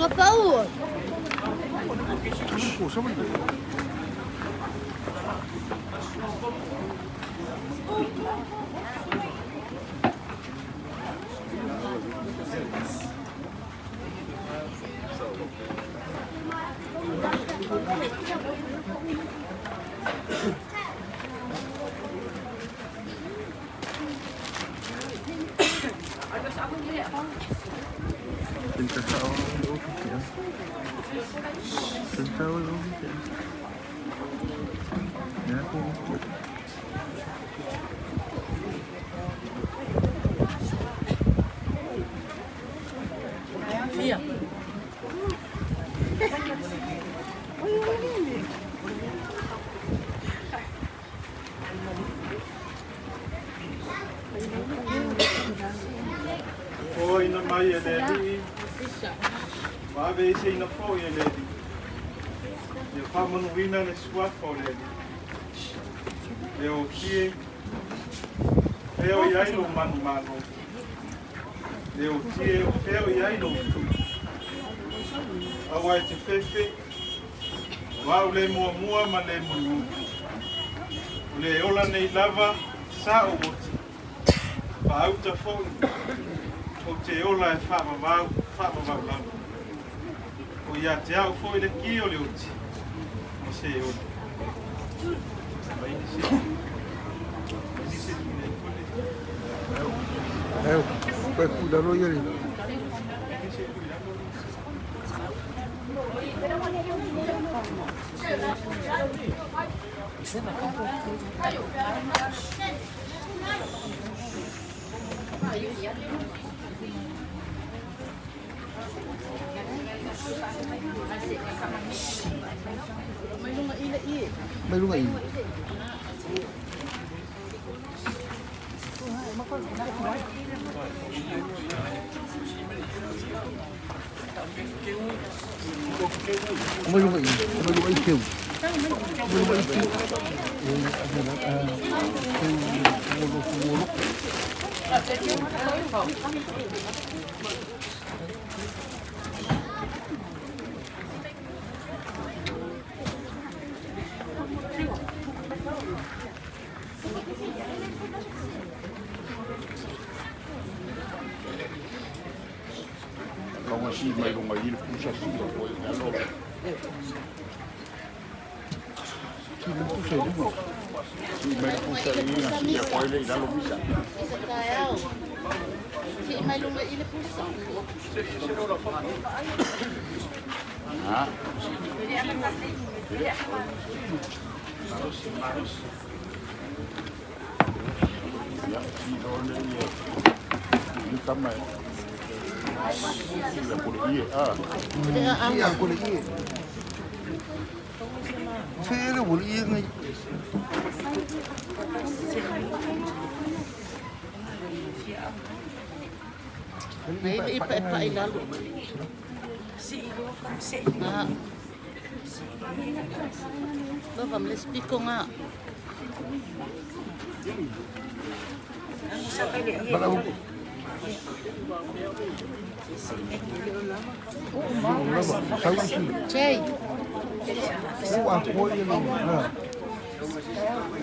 Ngapain? Oi, na mai ele. Vai ver se ainda foi ele. Eu famo no vina na sua folha. Eu que eu ia no mano. Eu que eu ia no tu. Awa te fefe. Wa ule mua ma le mu. Ule ola nei lava sa o moti. Pa au ta fo. O te ola e whamamau lau. O ia te au fo i le ki o le uti. O se ola. Vai ni se. Ni se ni le kone. Eu, vai cuidar no ieri. May lunga ini. May lunga ini. May lunga itu. May lunga itu. Kau ngasih mai lunga ini pusat sudah boleh kalau. Sini pusat juga. Sini mai pusat ini ngasih ya boleh kalau bisa. Bisa tahu. Si mai lunga ini pusat. Ah. Harus. Ya, si boleh ya. Ini kamai. Sudah boleh iya. Ah. Iya boleh iya. Saya boleh iya ni. Ipa ilalu. Ah. Bapa meles piko nga. Balau. Chay. Aku ini.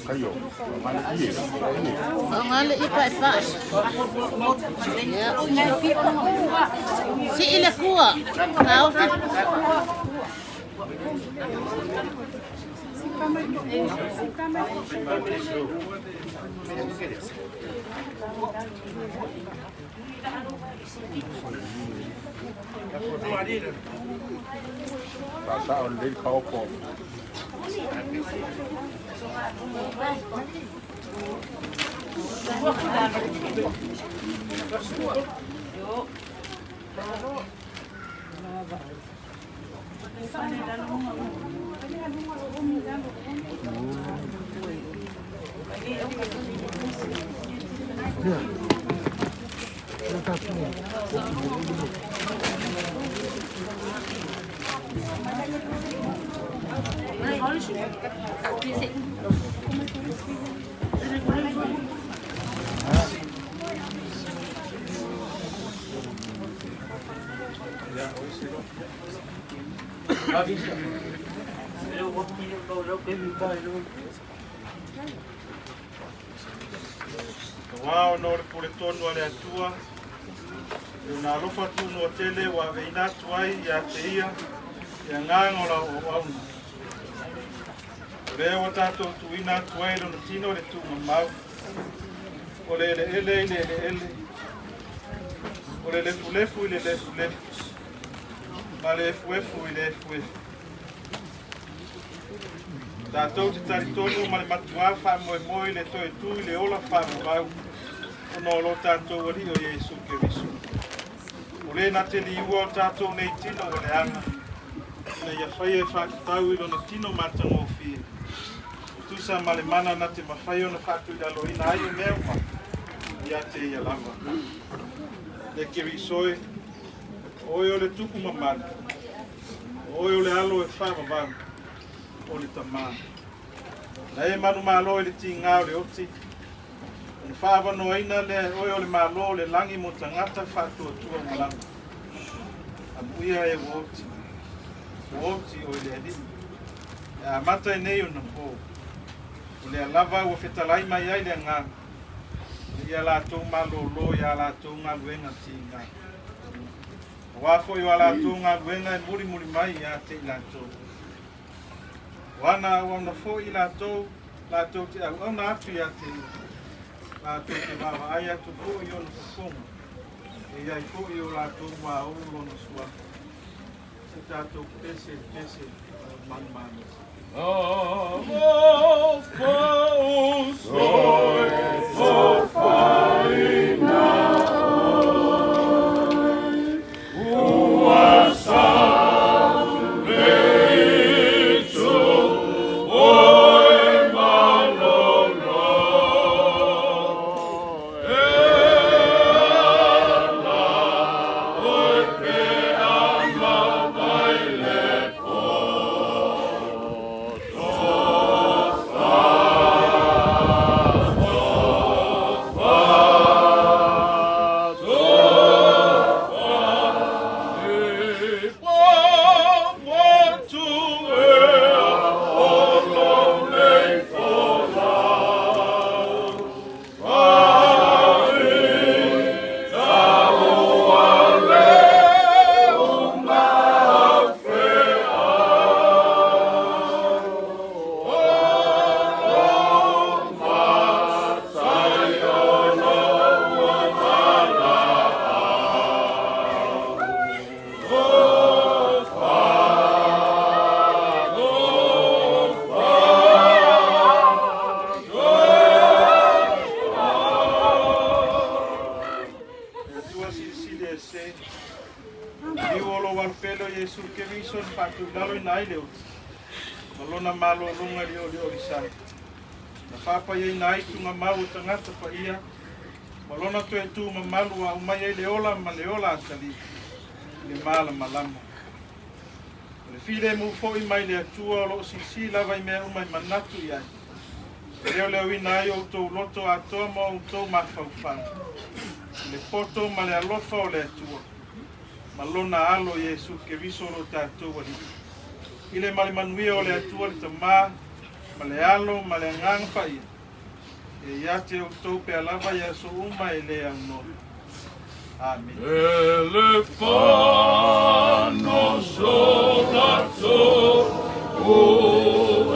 Kayo, mana iya? Ang ala ipa. Ya. Si ila kuha. Kau si. Passa on dei kaupo. Wow, no por tono ale atua. Na lofa tu no tele wa veina tuai ya teia. Ya nganga la o au. Reo tato tu ina tuai no tino le tu mau. Ole ele. Ole le fulefu le fulefu. Male fuefu le fuefu. Tato te taritono male matua fa moi le toi tu le ola fa mau. Ono lo tato wali o Yesu Kristo. Ole na te liua tato nei tino ole ana. Na ia fai e fa tau i lona tino matango fi. Tu sa male mana na te mafai ona fatu da lo ina ai meu fa. Ia te ia lava. Le kirisoi. Oi ole tuku mamana. Oi ole alo e fa mavang. Ole tamana. Na e manu malo le tinga ole oti. Ni fa no ina le oi ole malo le langi mo tangata fa tu malanga. Abuia e woti. Woti o le ali. Ya mata nei ona po. Ole lava o fetalai mai ai le nga. Ia la tu malo lo ya la tu nga luenga tinga. Wa fo yo la tu nga luenga muri mai ya te la tu. Wana fo i la tu ti au na atu ya te. La tu te baba ai atu po yo no fo. E ai fo yo la tu wa o lo no sua. Tato pese man. Malo lunga li sai. Na papa ye nai tu nga mau tangata pa ia. Malona tu e tu malu wa umai le ola ma le ola tali. Le mala malama. Le file mu fo i mai le atua lo si lava i me umai manatu ia. Leo leo i nai o to loto ato mo to ma fa. Le poto ma le alofa o le atua. Malona alo Yesu ke viso lo tato wa ile mali manui o le atua le tama, male alo, male ngang pai. E iate o tau pe alava ia so uma e le no. Amen. Elefano so o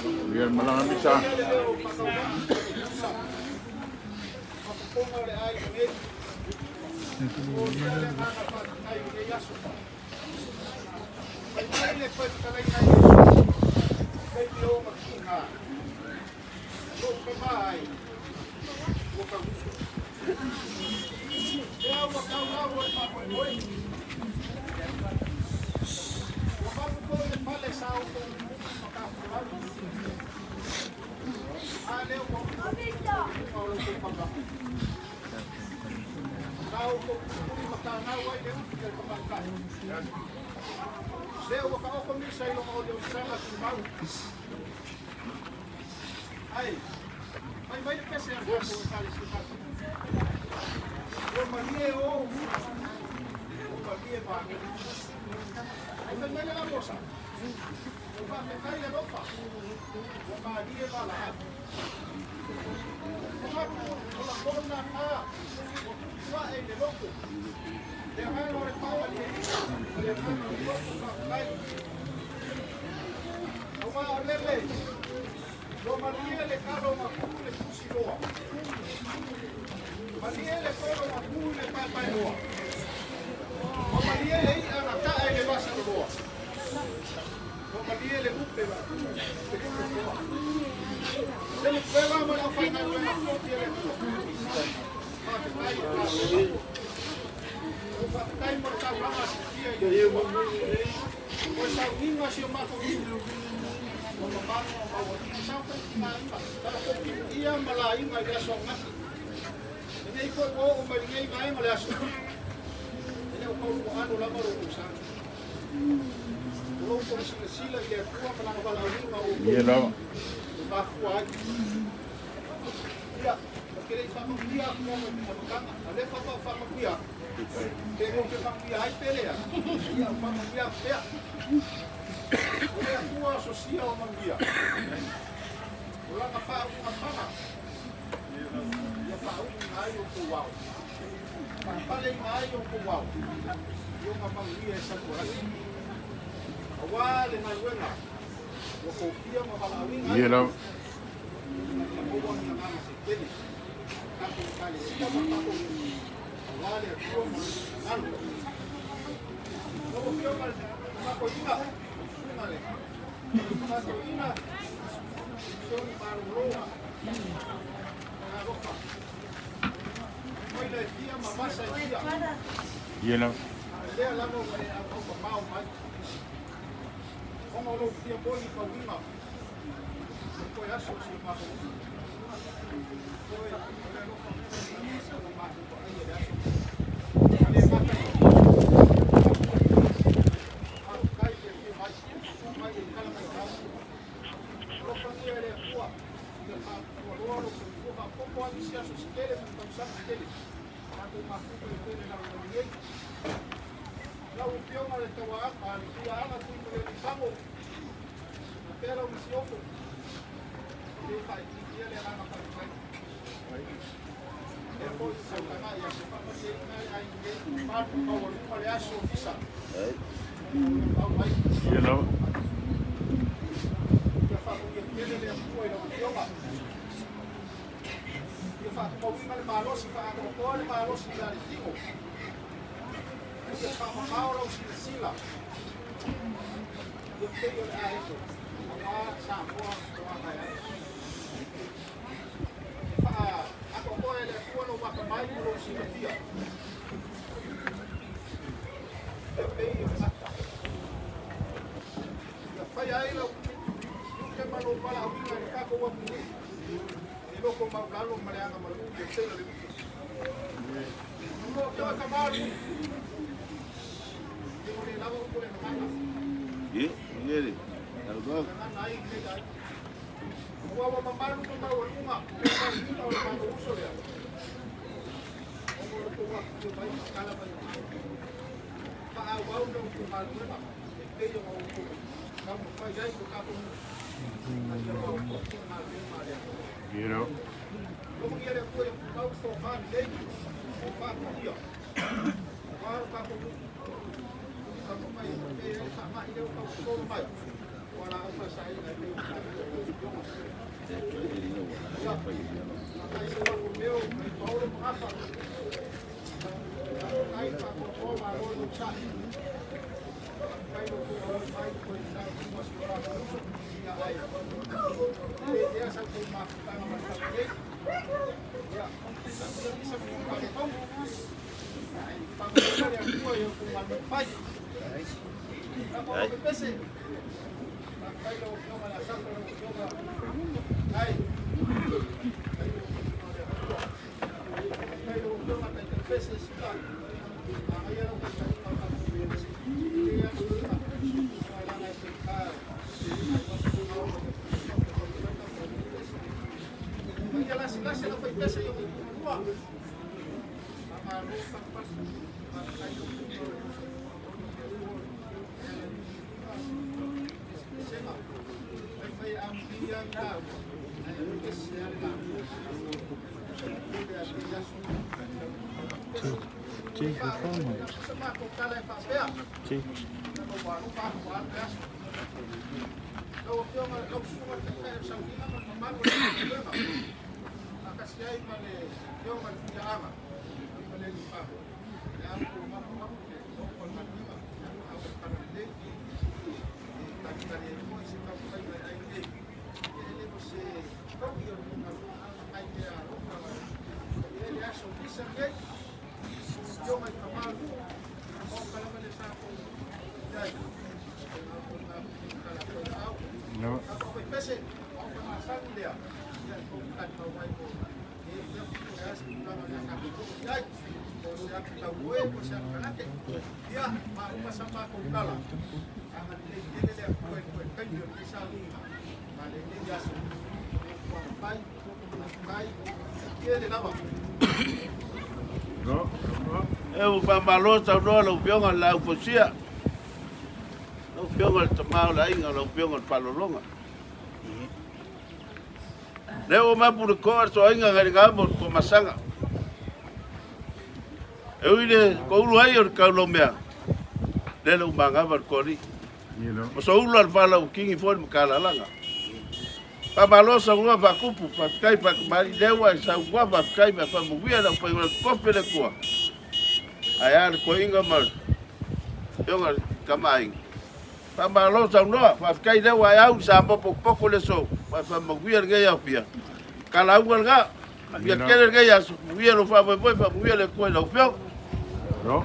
Biar malang bisa. Iya lah. Iya lah. Iya lah. You know. You know. Sí, sí. No. Eu pambalota no lo pionga la uposia. Lo pionga tamau la inga lo pionga palolonga. Leo mapu ko so inga ngariga mo ko masanga. Eu ile ko lu ai or Colombia. Lelo manga var kori. You know. O so ulu al pala o kingi for kala langa. Pamalosa ua vakupu pakai pak mari dewa sa ua vakai pa pamuia na pa kope le ko. Ayar ko inga mal. Yonga kamaing. Pamalosa no vakai dewa au sa poco le so. Pa pamuia ge ya pia. Kala ua ga. Ya kere ge ya muia no fa boy pa muia le ko lo pio. No.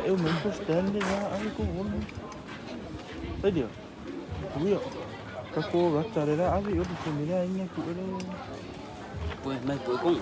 Eu mesmo postando já com o olho. Tadi dia. Dia. Kako rata ada ada yo di sini ini aku ada. Pues mai cuối cùng.